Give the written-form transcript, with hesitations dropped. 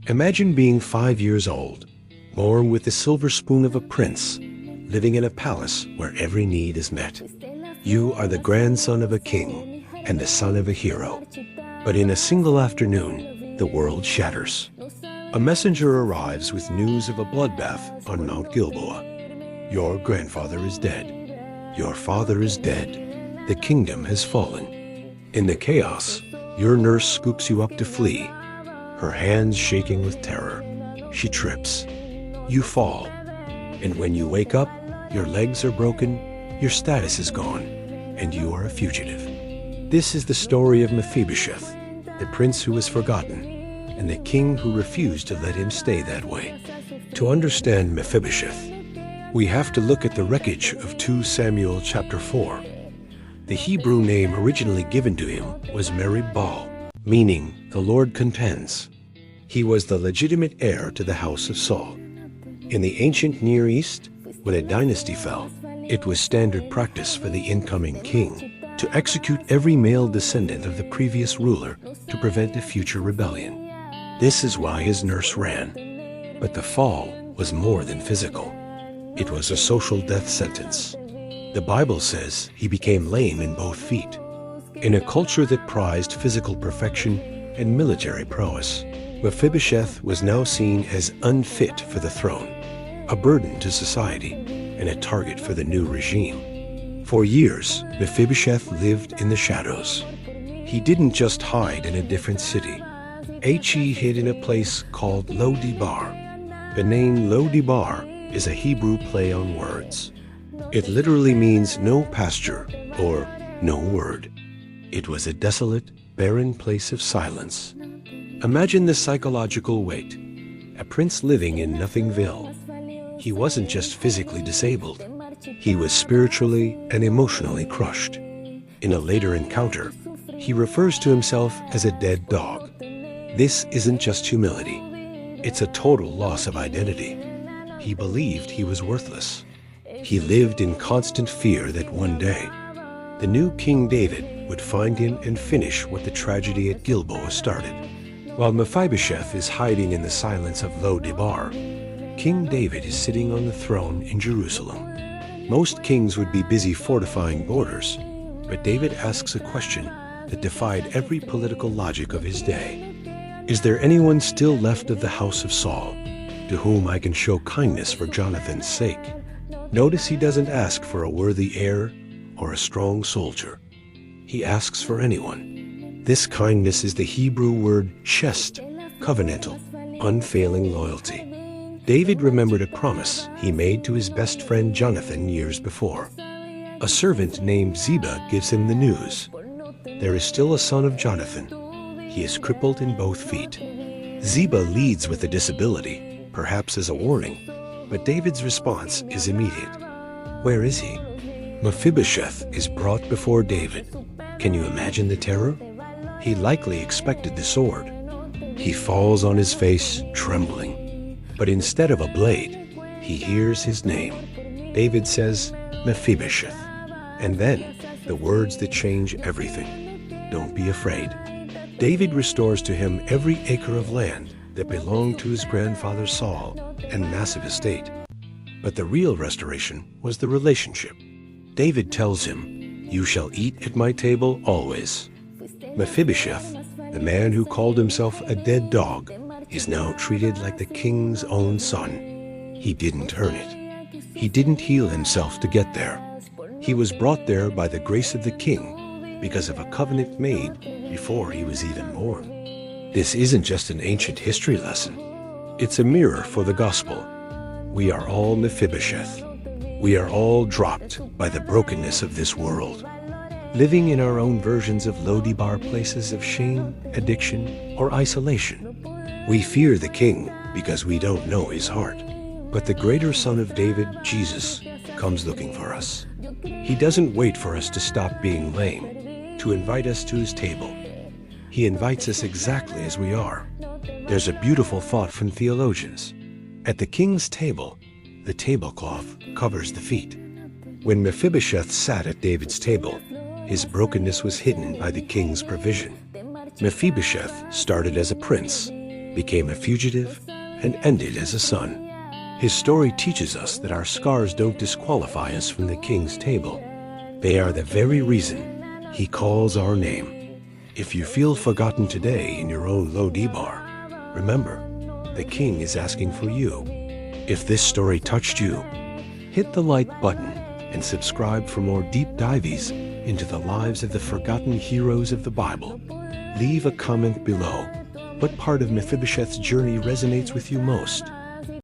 Imagine being 5 years old, born with the silver spoon of a prince, living in a palace where every need is met. You are the grandson of a king and the son of a hero. But in a single afternoon, the world shatters. A messenger arrives with news of a bloodbath on Mount Gilboa. Your grandfather is dead. Your father is dead. The kingdom has fallen. In the chaos, your nurse scoops you up to flee, her hands shaking with terror. She trips. You fall. And when you wake up, your legs are broken, your status is gone, and you are a fugitive. This is the story of Mephibosheth, the prince who was forgotten, and the king who refused to let him stay that way. To understand Mephibosheth, we have to look at the wreckage of 2 Samuel chapter 4. The Hebrew name originally given to him was Mephibosheth, meaning the Lord contends. He was the legitimate heir to the house of Saul. In the ancient Near East, when a dynasty fell, it was standard practice for the incoming king to execute every male descendant of the previous ruler to prevent a future rebellion. This is why his nurse ran. But the fall was more than physical. It was a social death sentence. The Bible says he became lame in both feet. In a culture that prized physical perfection and military prowess, Mephibosheth was now seen as unfit for the throne, a burden to society, and a target for the new regime. For years, Mephibosheth lived in the shadows. He didn't just hide in a different city. He hid in a place called Lo-debar. The name Lo-debar is a Hebrew play on words. It literally means no pasture or no word. It was a desolate, barren place of silence. Imagine the psychological weight. A prince living in Nothingville. He wasn't just physically disabled. He was spiritually and emotionally crushed. In a later encounter, he refers to himself as a dead dog. This isn't just humility. It's a total loss of identity. He believed he was worthless. He lived in constant fear that one day, the new King David would find him and finish what the tragedy at Gilboa started. While Mephibosheth is hiding in the silence of Lo-debar, King David is sitting on the throne in Jerusalem. Most kings would be busy fortifying borders, but David asks a question that defied every political logic of his day. Is there anyone still left of the house of Saul, to whom I can show kindness for Jonathan's sake? Notice he doesn't ask for a worthy heir or a strong soldier. He asks for anyone. This kindness is the Hebrew word chesed, covenantal, unfailing loyalty. David remembered a promise he made to his best friend Jonathan years before. A servant named Ziba gives him the news. There is still a son of Jonathan. He is crippled in both feet. Ziba leads with a disability, perhaps as a warning, but David's response is immediate. Where is he? Mephibosheth is brought before David. Can you imagine the terror? He likely expected the sword. He falls on his face, trembling. But instead of a blade, he hears his name. David says, Mephibosheth. And then, the words that change everything. Don't be afraid. David restores to him every acre of land that belonged to his grandfather Saul and massive estate. But the real restoration was the relationship. David tells him, you shall eat at my table always. Mephibosheth, the man who called himself a dead dog, is now treated like the king's own son. He didn't earn it. He didn't heal himself to get there. He was brought there by the grace of the king because of a covenant made before he was even born. This isn't just an ancient history lesson. It's a mirror for the gospel. We are all Mephibosheth. We are all dropped by the brokenness of this world, living in our own versions of Lo-debar places of shame, addiction, or isolation. We fear the king because we don't know his heart. But the greater Son of David, Jesus, comes looking for us. He doesn't wait for us to stop being lame, to invite us to his table. He invites us exactly as we are. There's a beautiful thought from theologians. At the king's table, the tablecloth covers the feet. When Mephibosheth sat at David's table, his brokenness was hidden by the king's provision. Mephibosheth started as a prince, became a fugitive, and ended as a son. His story teaches us that our scars don't disqualify us from the king's table. They are the very reason he calls our name. If you feel forgotten today in your own Lo-debar, remember, the king is asking for you. If this story touched you, hit the like button and subscribe for more deep dives into the lives of the forgotten heroes of the Bible. Leave a comment below. What part of Mephibosheth's journey resonates with you most?